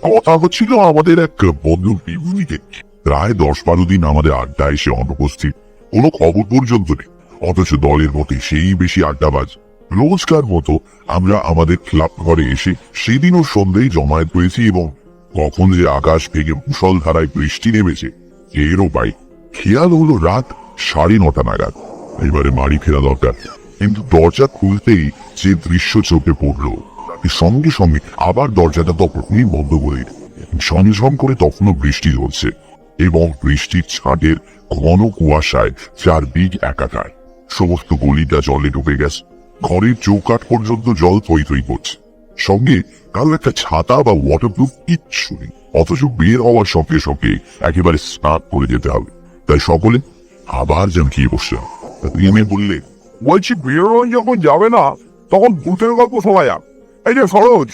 কথা হচ্ছিল আমাদের এক বন্ধু বিভূতিকে। প্রায় 10-12 দিন আমাদের আড্ডা এসে অনুপস্থিত, কোনো খবর পর্যন্ত নেই। অথচ দলের মতে সেই বেশি আড্ডাবাজ। রোজকার মতো আমরা আমাদের ক্লাব ঘরে এসে সেদিনও সন্ধ্যেই জমায়েত হয়েছি এবং কখন যে আকাশ ভেঙে মুষলধারায় বৃষ্টি নেমেছে এরও পাই। খেয়াল হলো রাত 9:30 নাগাদ। এবারে বাড়ি ফেরা দরকার, কিন্তু দরজা খুলতেই যে দৃশ্য চোখে পড়লো, সঙ্গে সঙ্গে আবার দরজাটা তখনই বন্ধ করে ঝমঝম করে তখনও বৃষ্টি ঝরছে এবং বৃষ্টির ছাদের ঘন কুয়াশায় চারদিক একাকার। সমস্ত গলিটা জলে ডুবে গেছে, ঘরের চৌকাঠ পর্যন্ত জল থই থই করছে। সঙ্গে কারো একটা ছাতা বা ওয়াটারপ্রুফ কিচ্ছু নেই। অথচ বের হওয়ার সঙ্গে সঙ্গে একেবারে স্নান করে যেতে হবে। তাই সকলে আবার যেন খেয়ে বসলাম। রিমে বললে, বলছি বেরোনো যখন যাবে না তখন ভূতের গল্প শোনা যাক। এই যে সরোজ,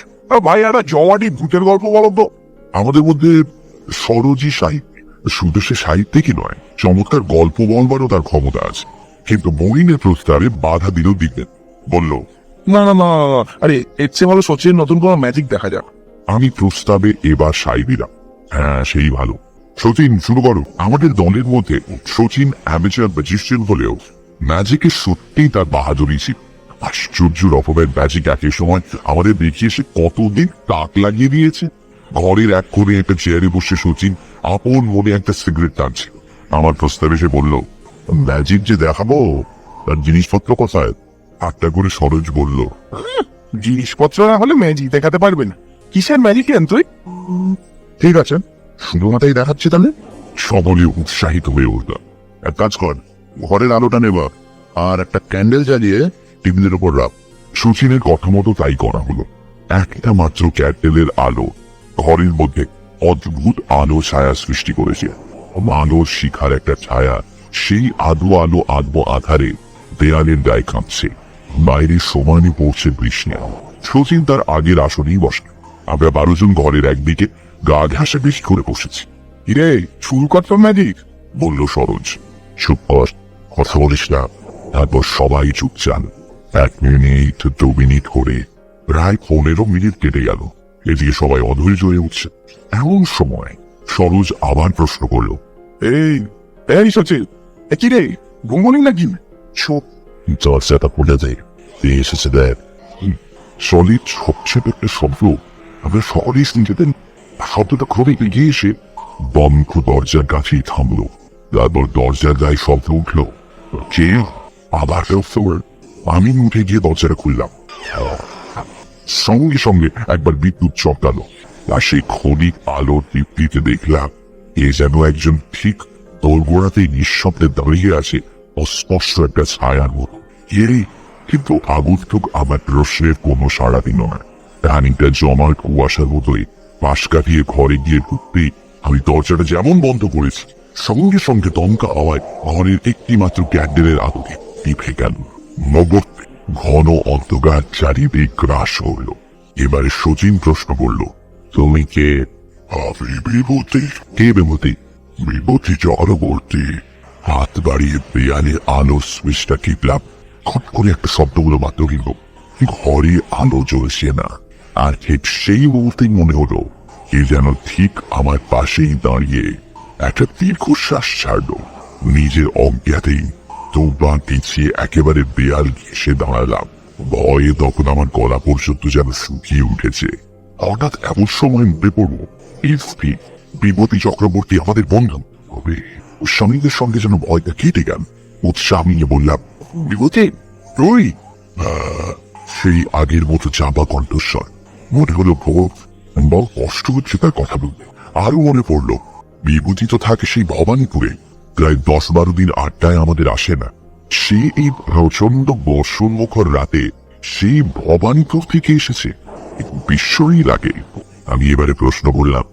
ভাই একটা জমাটি ভূতের গল্প বলো তো। আমাদের মধ্যে সরোজী সাহিত্য, শুধু সে সাহিত্যিকই নয়, চমৎকার গল্প বলবারও তার ক্ষমতা আছে। কিন্তু মহিনের প্রস্তাবে বাধা দিল দিবেন। বলল, না না না, আরে এর চেয়ে ভালো সচিন নতুন কোনো ম্যাজিক দেখা যাক। আমি প্রস্তাবে এবার সাই দিলাম। হ্যাঁ, সেই ভালো। সচিন, শুরু করো। আমাদের দলের মধ্যে সচিন অ্যামেচার ম্যাজিশিয়ান হলেও ম্যাজিকে সত্যিই তার বাহাদুরি ছিল। আশ্চর্য রকমের ম্যাজিক একই সময় আমাদের দেখিয়ে সে কতদিন তাক লাগিয়ে দিয়েছে। ঘরের এক কোণে একটা চেয়ারে বসে সচিন আপন মনে একটা সিগারেট টানছিল। আমার প্রস্তাবে সে বলল, ম্যাজিক যে দেখাবো তার জিনিসপত্র কোথায়? আটটা করে সরোজ বলল, জিনিসপত্র না হলে ম্যাজিক দেখাতে পারবে না। কিসের ম্যাজিকিয়ান তুই? ঠিক আছে, শুধু মাথায় দেখাচ্ছি তাহলে। সকলে উৎসাহিত হয়ে উঠল। এক কাজ কর, ঘরের আলোটা নেবা আর একটা ক্যান্ডেল জ্বালিয়ে টেবিলের ওপর রাখ। সুচিনের কথা মতো তাই করা হলো। একটা মাত্র ক্যান্ডেলের আলো ঘরের মধ্যে অদ্ভুত আলো ছায়া সৃষ্টি করেছে। আলোর শিখার একটা ছায়া সেই আধো আধারে দেয়ালের গায়ে কাঁপছে। বাইরে সমানে পড়ছে বৃষ্টি। সচিন তার আগের আসনেই বসে। আমরা 12 জন ঘরের একদিকে গা ঘাসা বেশি করে বসেছি। কিরে, শুরু কর তো ম্যাজিক, বলল সরোজ। চুপ কর, কথা বলিস না। তারপর সবাই চুপচাপ। 1 মিনিট 2 মিনিট করে প্রায় 15 মিনিট কেটে গেল। এদিকে সবাই অধৈর্য হয়ে উঠছে। এমন সময় সরোজ আবার প্রশ্ন করল, এই এই সচিন, কিরে ঘুমবনি নাকি? চুপ, দরজাটা খুলে দেয়। এসেছে দেখ। সলিড ছোট একটা শব্দ। আমরা সকলে শুনতেন। শব্দটা খুবই এগিয়ে এসে বন্ধ দরজার কাছেই থামলো। তারপর দরজার গায়ে শব্দ উঠল, কে? আবার আমি উঠে গিয়ে দরজাটা খুললাম। সঙ্গে সঙ্গে একবার বিদ্যুৎ চমকালো। আর সেই ক্ষণিক আলোর দীপ্তিতে দেখলাম এ যেন একজন ঠিক দোরগোড়াতেই নিঃশব্দে দাঁড়িয়ে আছে, অস্পষ্ট একটা ছায়ার মতো। কিন্তু আগন্তুক আমার প্রশ্নের কোনো সাড়া দিল না। খানিকটা জমাট কুয়াশার মতোই পাশ কাটিয়ে ঘরে গিয়ে ঢুকতেই আমি দরজাটা যেমন বন্ধ করেছি, সঙ্গে সঙ্গে দমকা আওয়াজ ঘরের একটি মাত্র ক্যান্ডেলের আলোতে টিপে গেল। নগরতে ঘন অন্ধকার চারিদিক গ্রাস হইল। এবারে সচিন প্রশ্ন করল, তুমি কে? আমি বিভূতি। কে বিভূতি? বিভূতি চক্রবর্তী। হাত বাড়িয়ে দেয়ালে আলো সুইচটা টিপলাম। খট করে একটা শব্দগুলো মাত্র কিনল। ঘরে আলো জ্বলছে না। আর ঠিক সেই মুহূর্তেই মনে হলো এ যেন ঠিক আমার পাশেই দাঁড়িয়ে একটা দীর্ঘশ্বাস ছাড়ল। নিজের অজ্ঞাতেই দৌড়ান পিছিয়ে একেবারে দেয়াল ঘেঁষে দাঁড়ালাম। ভয়ে তখন আমার গলা পর্যন্ত যেন শুকিয়ে উঠেছে। হঠাৎ এমন সময় মনে পড়ল, বিভূতি চক্রবর্তী আমাদের বন্ধু হবে। স্বামীদের সঙ্গে যেন ভয়টা কেটে গেল। উৎসাহ নিয়ে বললাম, বিভূতি তুই? সেই আগের মতো চাপা কণ্ঠস্বর। মনে হলো বড় কষ্ট হচ্ছে তার কথা বলতে। আরো মনে পড়লো বিভূতি তো থাকে সেই ভবানীপুরে। প্রায় 10-12 দিন আড্ডায় আমাদের আসে না। সে এই প্রচন্ড বর্ষণমুখর রাতে সেই ভবানীপুর থেকে এসেছে। বিস্ময়ই লাগে। আমি এবারে প্রশ্ন করলাম,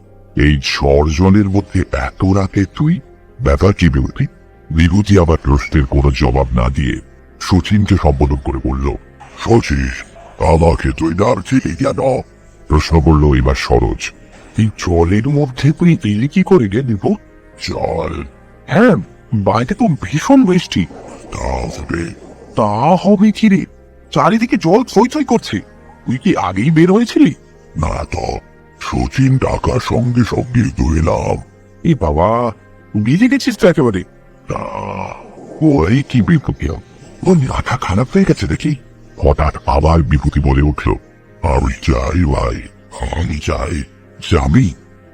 এই ঝড় জলের মধ্যে এত রাতে তুই? ব্যাপার কি বিভূতি? বিভূতি আবার প্রশ্নের কোনো জবাব না দিয়ে সচিনকে সম্বোধন করে বলল, সচিন, আমাকে তুই ডাকছিলি কেন? প্রশ্ন করলো এবার সরোজ। এই জলের মধ্যে তুই এলি কি করে গে দিব? জল? হ্যাঁ, বাইরে তো ভীষণ বৃষ্টি। তা হবে কি রে, চারিদিকে জল থই থই করছে। তুই কি আগেই বের হয়েছিলি? না তো, সচিন টাকার সঙ্গে সঙ্গে তো এলাম। এই বাবা, ভিজে গেছিস তো একেবারে। ওই কি বিভূতি, ও মাথা খারাপ হয়ে গেছে দেখি। হঠাৎ আবার বিভূতি বলে উঠল, আমি চাই ভাই, আমি চাই। যাবি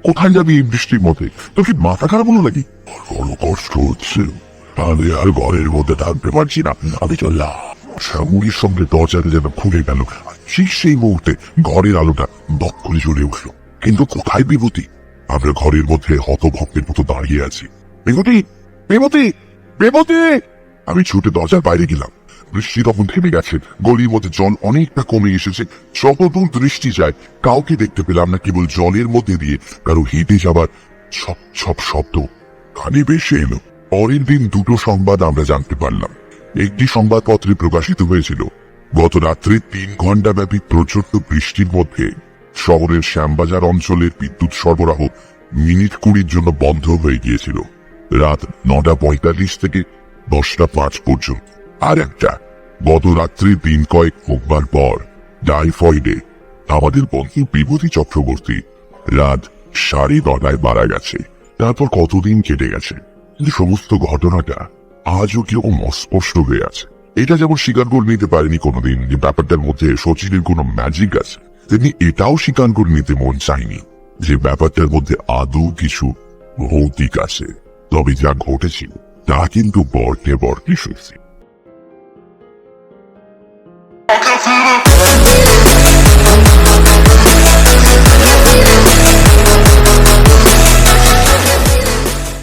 কোথায়? যাবি এই বৃষ্টির মধ্যে? তোর কি মাথা খারাপ হলো নাকি? বড় কষ্ট হচ্ছে, আমি আর ঘরের মধ্যে থাকতে পারছি না, আমি চললাম। শ্যামুড়ির সঙ্গে দরজাটা যেন খুলে গেল, ঠিক সেই মুহূর্তে ঘরের আলোটা দপ করে জ্বলে উঠল। কিন্তু কোথায় বিভূতি? আমরা ঘরের মধ্যে হতভক্তের মতো দাঁড়িয়ে আছি। বিভূতি, বিভূতি, বিভূতি! আমি ছুটে দরজার বাইরে গেলাম। বৃষ্টি তখন থেমে গেছে, গলির মধ্যে জল অনেকটা কমে এসেছে। যতদূর দৃষ্টি যায় কাউকে দেখতে পেলাম না, কেবল জলের মধ্যে দিয়ে কারো হেঁটে যাবার ছপ ছপ শব্দ কানে ভেসে এলো। পরের দিন দুটো সংবাদ আমরা জানতে পারলাম। একটি সংবাদপত্রে প্রকাশিত হয়েছিল, গত রাত্রে 3 ঘন্টা ব্যাপী প্রচন্ড বৃষ্টির মধ্যে শহরের শ্যামবাজার অঞ্চলের বিদ্যুৎ সরবরাহ মিনিট 20 জন্য বন্ধ হয়ে গিয়েছিল, রাত 9:45 থেকে 10:05 পর্যন্ত। আর একটা, গত রাত্রে দিন কয়েক হোকবার পর টাইফয়েডে আমাদের বন্ধু বিভূতি চক্রবর্তী রাত 9:30 মারা গেছে। তারপর কতদিন কেটে গেছে, কিন্তু সমস্ত ঘটনাটা আজও কিরকম অস্পষ্ট হয়ে আছে। এটা যেমন স্বীকার করে নিতে পারেনি কোনোদিন যে ব্যাপারটার মধ্যে শচীনের কোনো ম্যাজিক আছে, তেমনি এটাও স্বীকার করে নিতে মন চায়নি যে ব্যাপারটার মধ্যে আদৌ কিছু ভৌতিক আছে। তবে যা ঘটেছিল তা কিন্তু বর্তে বর্তে সত্যি।